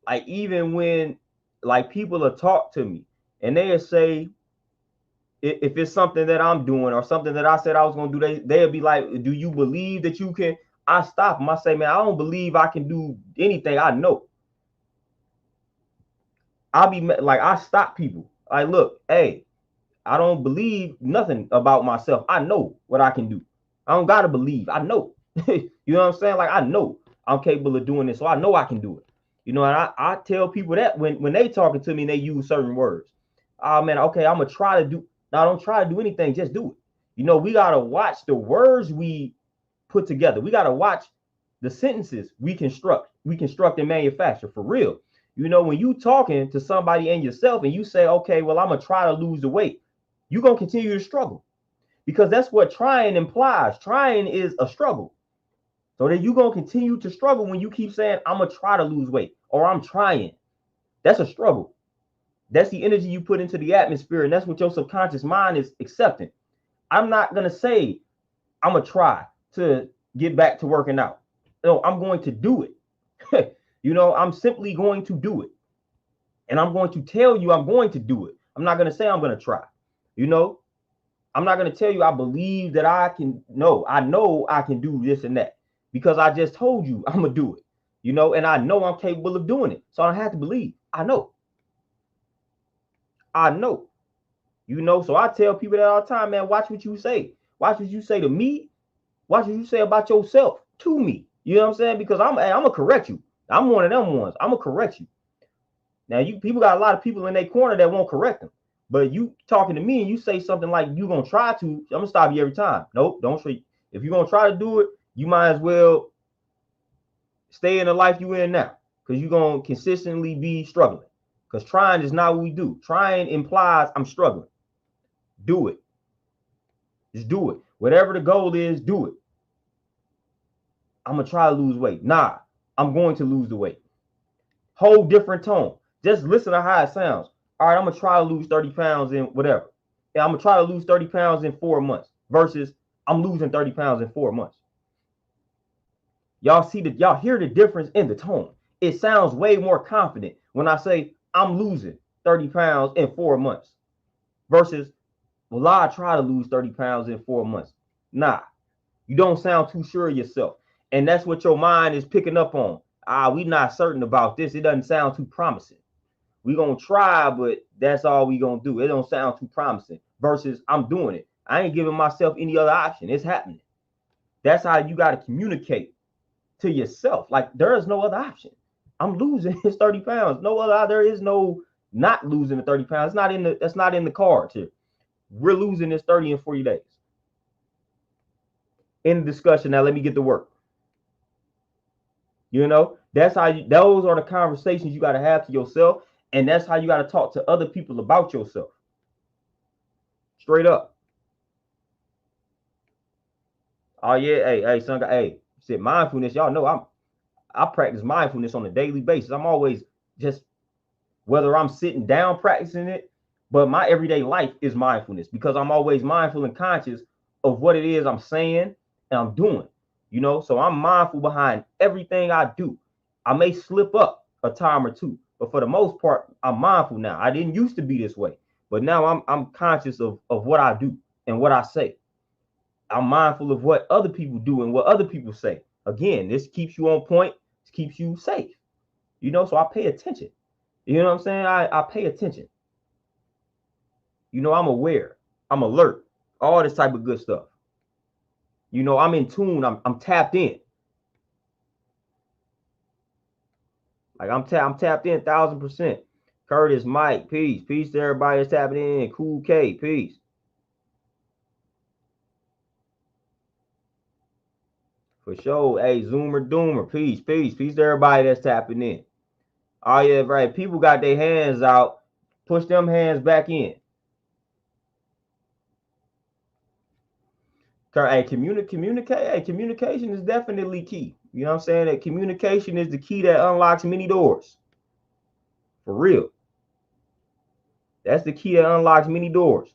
Like even when like people will talk to me and they'll say, if it's something that I'm doing or something that I said I was going to do, they'll be like, do you believe that you can? I stop them. I say, man, I don't believe I can do anything. I know. I'll be like, I stop people. Like, look, hey, I don't believe nothing about myself. I know what I can do. I don't got to believe. I know. You know what I'm saying? Like, I know I'm capable of doing this. So I know I can do it. You know, and I tell people that when they talking to me and they use certain words. Oh, man, okay, I'm going to try to do. Now, don't try to do anything. Just do it. You know, we got to watch the words we put together. We got to watch the sentences we construct and manufacture for real. You know, when you talking to somebody and yourself and you say, okay, well, I'm going to try to lose the weight, you're going to continue to struggle because that's what trying implies. Trying is a struggle. So that you're going to continue to struggle when you keep saying, I'm going to try to lose weight or I'm trying. That's a struggle. That's the energy you put into the atmosphere, and that's what your subconscious mind is accepting. I'm not going to say I'm going to try to get back to working out. No, I'm going to do it. You know, I'm simply going to do it. And I'm going to tell you I'm going to do it. I'm not going to say I'm going to try. You know, I'm not going to tell you I believe that I can. No, I know I can do this and that because I just told you I'm going to do it. You know, and I know I'm capable of doing it. So I don't have to believe. I know. I know. You know, so I tell people that all the time, man, watch what you say. Watch what you say to me. Watch what you say about yourself to me. You know what I'm saying? Because I'm gonna correct you. I'm one of them ones. I'm gonna correct you. Now, people got a lot of people in their corner that won't correct them. But you talking to me and you say something like you're gonna try to, I'm gonna stop you every time. Nope, don't treat. If you're gonna try to do it, you might as well stay in the life you in now. Because you're gonna consistently be struggling. Because trying is not what we do. Trying implies I'm struggling. Do it. Just do it. Whatever the goal is, do it. I'm going to try to lose weight. Nah, I'm going to lose the weight. Whole different tone. Just listen to how it sounds. All right, I'm going to try to lose 30 pounds in whatever. Yeah, I'm going to try to lose 30 pounds in 4 months versus I'm losing 30 pounds in 4 months. Y'all hear the difference in the tone. It sounds way more confident when I say I'm losing 30 pounds in 4 months versus, well, I try to lose 30 pounds in 4 months. Nah, you don't sound too sure of yourself. And that's what your mind is picking up on. We not certain about this. It doesn't sound too promising. We gonna try, but that's all we gonna do. It don't sound too promising. Versus I'm doing it. I ain't giving myself any other option. It's happening. That's how you got to communicate to yourself. Like there is no other option. I'm losing his 30 pounds. No other. There is no not losing the 30 pounds. That's not in the cards here. We're losing this 30 and 40 days. In the discussion now, let me get to work. You know, those are the conversations you got to have to yourself, and that's how you got to talk to other people about yourself. Straight up. Oh yeah, hey, son, hey, said mindfulness. Y'all know I practice mindfulness on a daily basis. I'm always just whether I'm sitting down practicing it But my everyday life is mindfulness because I'm always mindful and conscious of what it is I'm saying and I'm doing. So I'm mindful behind everything I do. I may slip up a time or two, but for the most part, I'm mindful now. I didn't used to be this way, but now I'm conscious of what I do and what I say. I'm mindful of what other people do and what other people say. Again, this keeps you on point, this keeps you safe. So I pay attention. You know what I'm saying? I pay attention. I'm aware, I'm alert, all this type of good stuff. I'm in tune, I'm tapped in. Like I'm tapped in 1,000%. Curtis, Mike, peace. Peace to everybody that's tapping in. Cool K, peace. For sure. Hey, Zoomer Doomer, peace, peace. Peace to everybody that's tapping in. Oh yeah, right. People got their hands out. Push them hands back in. Hey, communicate. Hey, communication is definitely key. You know what I'm saying? That communication is the key that unlocks many doors. For real. That's the key that unlocks many doors.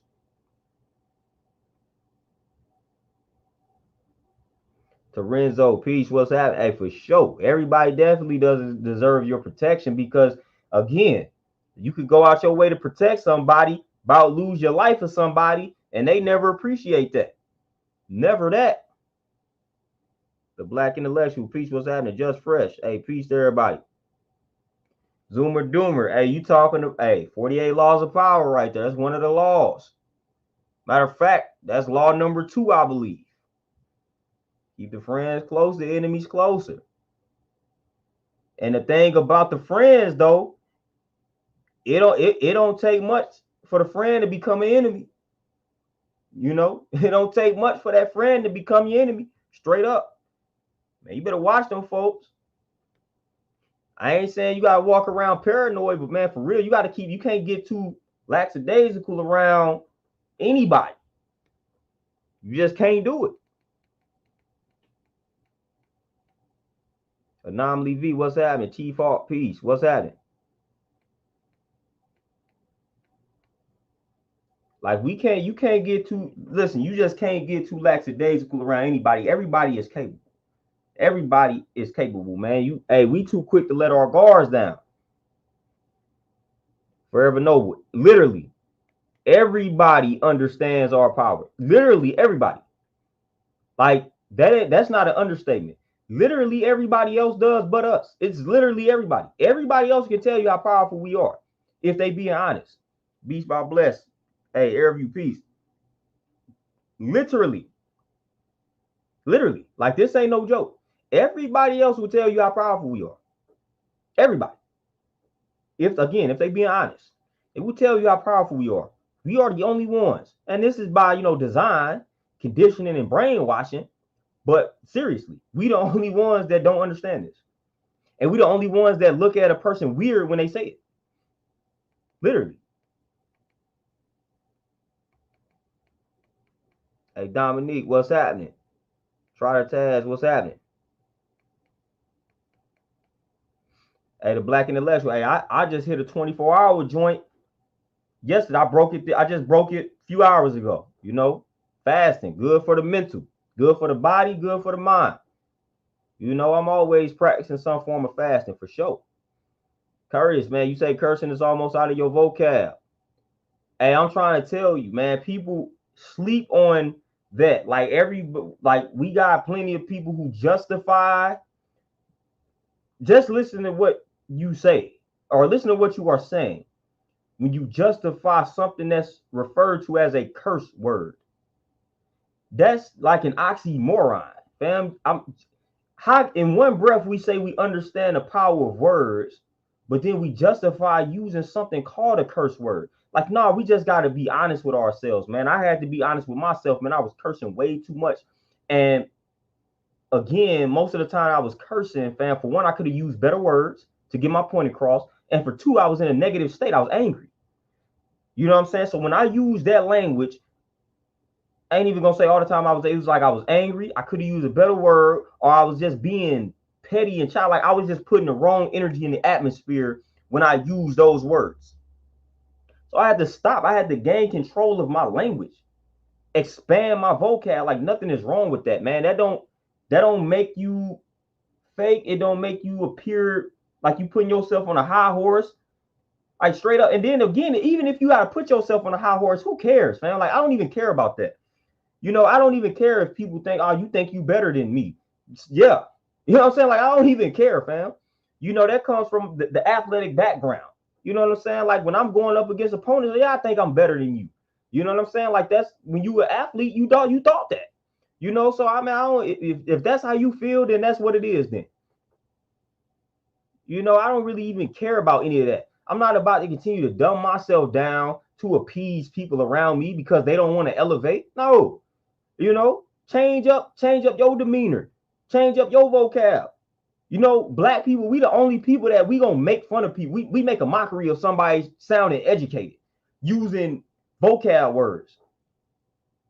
Lorenzo, peace. What's happening? Hey, for sure. Everybody definitely doesn't deserve your protection because, again, you could go out your way to protect somebody, about lose your life for somebody, and they never appreciate that. Never that. The Black Intellectual, peace. What's happening? Just fresh. Hey, peace to everybody. Zoomer Doomer. Hey, you talking to 48 laws of power right there. That's one of the laws. Matter of fact, that's law number 2, I believe. Keep the friends close, the enemies closer. And the thing about the friends, though, it don't take much for the friend to become an enemy. It don't take much for that friend to become your enemy. Straight up. Man, you better watch them folks. I ain't saying you gotta walk around paranoid, but man, for real, you can't get too lackadaisical around anybody. You just can't do it. Anomaly V, what's happening? T-Fault, peace. What's happening? Like you can't get too, listen, you just can't get too lackadaisical around anybody. Everybody is capable. Everybody is capable, man. We too quick to let our guards down. Forever Noble. Literally, everybody understands our power. Literally everybody. Like that's not an understatement. Literally everybody else does but us. It's literally everybody. Everybody else can tell you how powerful we are if they being honest. Beast by bless. Hey, Airview, peace. Literally. Like this ain't no joke. Everybody else will tell you how powerful we are. Everybody. If they being honest, it will tell you how powerful we are. We are the only ones. And this is by, design, conditioning, and brainwashing. But seriously, we the only ones that don't understand this. And we the only ones that look at a person weird when they say it. Literally. Hey, Dominique, what's happening? Try to Taz, what's happening? Hey, the Black Intellectual. Hey, I just hit a 24-hour joint yesterday. I just broke it a few hours ago. Fasting, good for the mental, good for the body, good for the mind. I'm always practicing some form of fasting for sure. Curtis, man, you say cursing is almost out of your vocab. Hey, I'm trying to tell you, man, people sleep on that. Like we got plenty of people who justify. Just listen to what you say or listen to what you are saying. When you justify something that's referred to as a curse word, that's like an oxymoron, fam. How in one breath we say we understand the power of words, but then we justify using something called a curse word. Like, no, we just got to be honest with ourselves, man. I had to be honest with myself, man. I was cursing way too much. And again, most of the time I was cursing, fam. For one, I could have used better words to get my point across. And for two, I was in a negative state. I was angry. You know what I'm saying? So when I use that language, I ain't even gonna say all the time it was like I was angry. I could have used a better word, or I was just being petty and childlike. I was just putting the wrong energy in the atmosphere when I use those words. So I had to stop. I had to gain control of my language, expand my vocab. Like nothing is wrong with that, man. That don't make you fake. It don't make you appear like you putting yourself on a high horse. Like straight up. And then again, even if you gotta put yourself on a high horse, who cares, man? Like I don't even care about that. I don't even care if people think, oh, you think you better than me. Yeah. You know what I'm saying? Like I don't even care, fam. That comes from the athletic background. You know what I'm saying? Like when I'm going up against opponents, yeah, I think I'm better than you. You know what I'm saying? Like that's when you were an athlete, you thought that. So I mean, I don't if that's how you feel, then that's what it is then. I don't really even care about any of that. I'm not about to continue to dumb myself down to appease people around me because they don't want to elevate. No. Change up your demeanor, change up your vocab. Black people, we the only people that we gonna make fun of people. We make a mockery of somebody sounding educated using vocab words.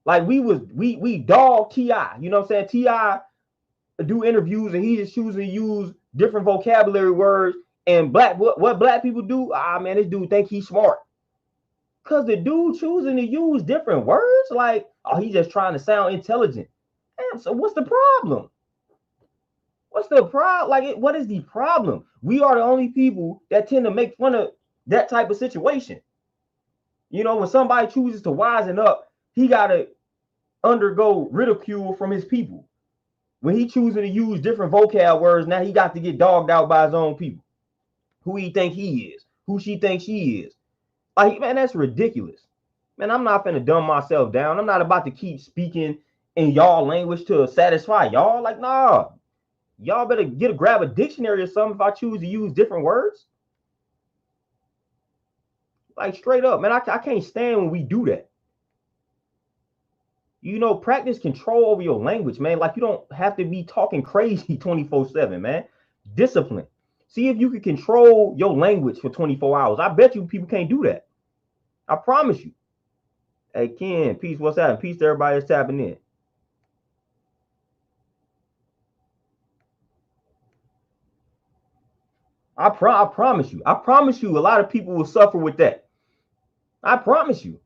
Like we dog T.I. You know what I'm saying? T.I. do interviews and he just choosing to use different vocabulary words. And what black people do? Ah man, this dude think he's smart. Cause the dude choosing to use different words, like, oh, he's just trying to sound intelligent. Damn, so what's the problem? What's the problem? Like, what is the problem? We are the only people that tend to make fun of that type of situation. When somebody chooses to wisen up, he gotta undergo ridicule from his people. When he choosing to use different vocab words, now he got to get dogged out by his own people. Who he think he is, who she thinks she is. Like, man, that's ridiculous. Man, I'm not finna dumb myself down. I'm not about to keep speaking in y'all language to satisfy y'all. Like, nah. Y'all better grab a dictionary or something if I choose to use different words. Like, straight up, man, I can't stand when we do that. Practice control over your language, man. Like, you don't have to be talking crazy 24/7, man. Discipline. See if you can control your language for 24 hours. I bet you people can't do that. I promise you. Hey, Ken, peace. What's happening? Peace to everybody that's tapping in. I promise you. I promise you a lot of people will suffer with that. I promise you.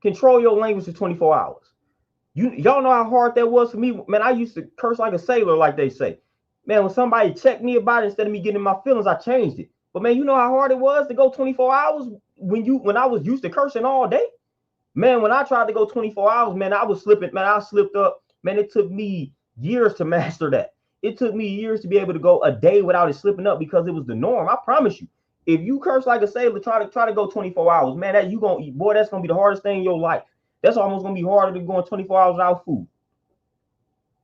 Control your language for 24 hours. Y'all know how hard that was for me. Man, I used to curse like a sailor, like they say. Man, when somebody checked me about it, instead of me getting in my feelings, I changed it. But man, you know how hard it was to go 24 hours when I was used to cursing all day? Man, when I tried to go 24 hours, man, I was slipping. Man, I slipped up. Man, it took me years to master that. It took me years to be able to go a day without it slipping up because it was the norm. I promise you. If you curse like a sailor, try to go 24 hours, man, that's gonna be the hardest thing in your life. That's almost gonna be harder than going 24 hours without food.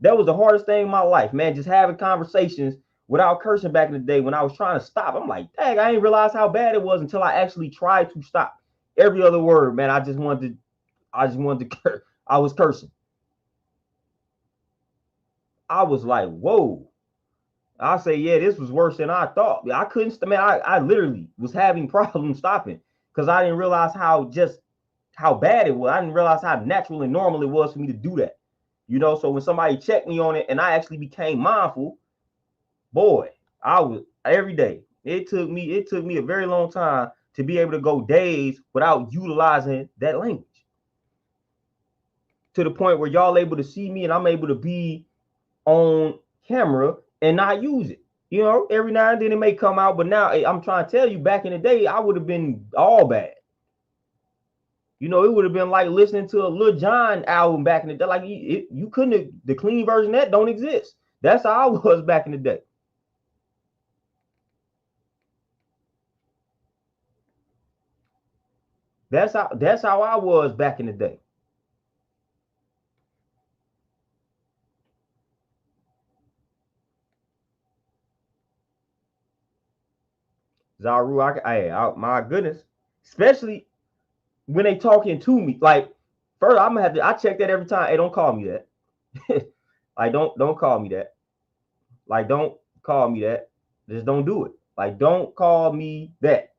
That was the hardest thing in my life, man. Just having conversations without cursing back in the day when I was trying to stop. I'm like, dang, I didn't realize how bad it was until I actually tried to stop. Every other word, man, I just wanted to curse. I was cursing. I was like, whoa. I say, yeah, this was worse than I thought. I couldn't, man, I literally was having problems stopping because I didn't realize how bad it was. I didn't realize how natural and normal it was for me to do that. So when somebody checked me on it and I actually became mindful, boy, I was every day. It took me a very long time to be able to go days without utilizing that language. To the point where y'all able to see me and I'm able to be on camera and not use it. Every now and then it may come out, but now I'm trying to tell you, back in the day, I would have been all bad. It would have been like listening to a Lil Jon album back in the day. Like you couldn't, the clean version of that don't exist. That's how I was back in the day. That's how I was back in the day. Zaru, my goodness, especially when they talking to me. Like, first I'm gonna have to. I check that every time. Hey, don't call me that. Like, don't call me that. Like, don't call me that. Just don't do it. Like, don't call me that.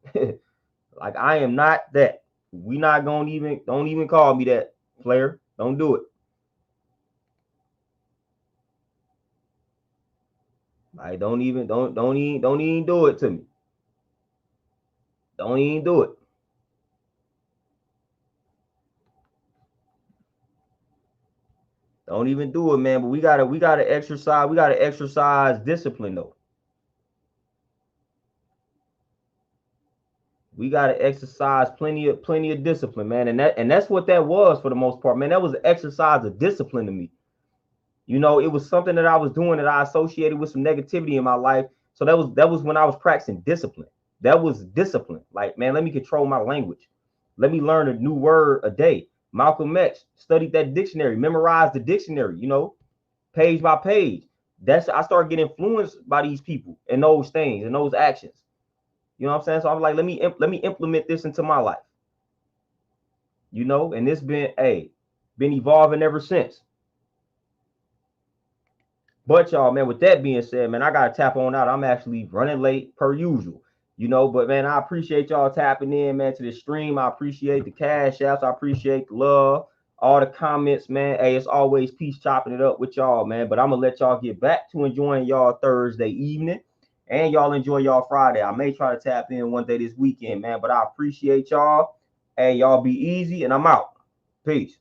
Like, I am not that. We not gonna don't even call me that, player. Don't do it. Like, don't even do it to me. Don't even do it. Don't even do it, man. But we gotta exercise discipline though. We gotta exercise plenty of discipline, man. And that's what that was for the most part, man. That was an exercise of discipline to me. You know, it was something that I was doing that I associated with some negativity in my life. So that was when I was practicing discipline. That was discipline. Like, man, let me control my language. Let me learn a new word a day. Malcolm X studied that dictionary, memorized the dictionary, you know, page by page. That's I started getting influenced by these people and those things and those actions. You know what I'm saying? So I'm like, let me implement this into my life. You know, and it's been evolving ever since. But y'all, man, with that being said, man, I gotta tap on out. I'm actually running late per usual, you know. But man, I appreciate y'all tapping in, man, to the stream. I appreciate the cash apps. I appreciate the love, all the comments, man. Hey, it's always peace chopping it up with y'all, man. But I'm gonna let y'all get back to enjoying y'all Thursday evening, and y'all enjoy y'all Friday. I may try to tap in one day this weekend, man. But I appreciate y'all. Hey, y'all be easy, and I'm out. Peace.